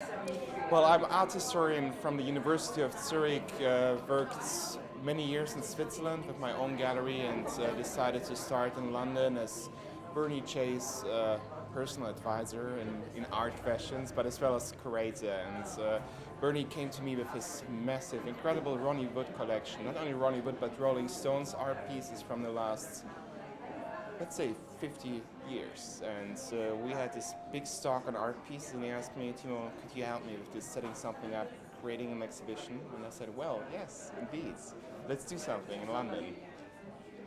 Well, I'm art historian from the University of Zurich. Worked many years in Switzerland with my own gallery and decided to start in London as Bernie Chay's personal advisor in art questions, but as well as curator. And Bernie came to me with his massive, incredible Ronnie Wood collection. Not only Ronnie Wood, but Rolling Stones art pieces from the last, let's say, 50 years. And we had this big stock on art pieces, and he asked me, Timo, could you help me with this, setting something up, creating an exhibition? And I said, well, yes, indeed. Let's do something in London.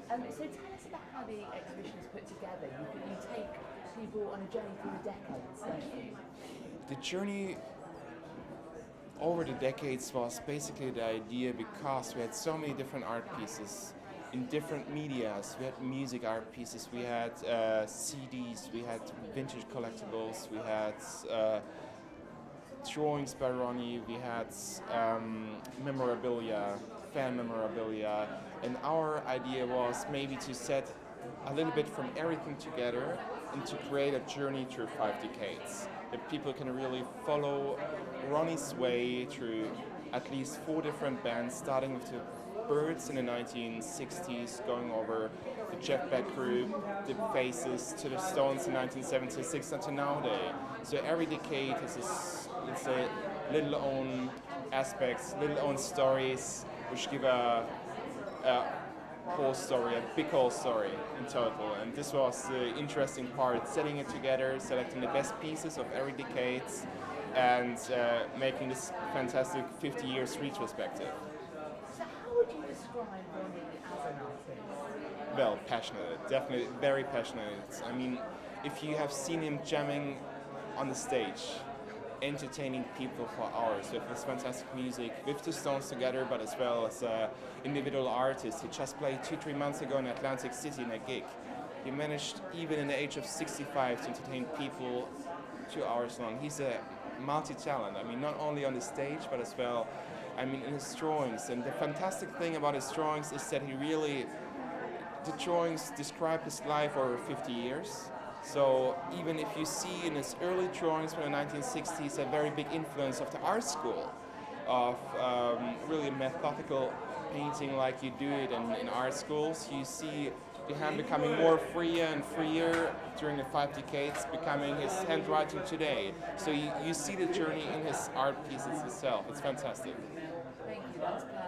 So tell us about how the exhibition is put together. You take people on a journey through the decades, don't you? The journey over the decades was basically the idea because we had so many different art pieces in different medias. We had music art pieces, we had CDs, we had vintage collectibles, we had drawings by Ronnie, we had memorabilia, fan memorabilia, and our idea was maybe to set a little bit from everything together and to create a journey through 5 decades. That people can really follow Ronnie's way through at least 4 different bands, starting with the Birds in the 1960s, going over the Jeff Beck Group, the Faces, to the Stones in 1976 until nowadays. So every decade has this, let's say, little own aspects, little own stories, which give a whole story, a big whole story in total. And this was the interesting part, setting it together, selecting the best pieces of every decade, and making this fantastic 50 years retrospective. So how would you describe Ronnie as an artist? Well, passionate, definitely very passionate. I mean, if you have seen him jamming on the stage, entertaining people for hours with his fantastic music, with the Stones together, but as well as individual artists. He just played 2-3 months ago in Atlantic City in a gig. He managed, even in the age of 65, to entertain people 2 hours long. He's a multi-talent. I mean, not only on the stage, but as well, I mean, in his drawings. And the fantastic thing about his drawings is that the drawings describe his life over 50 years. So even if you see in his early drawings from the 1960s a very big influence of the art school, of really methodical painting like you do it in art schools, you see the hand becoming more freer and freer during the 5 decades, becoming his handwriting today. So you see the journey in his art pieces itself. It's fantastic. Thank you, that's perfect.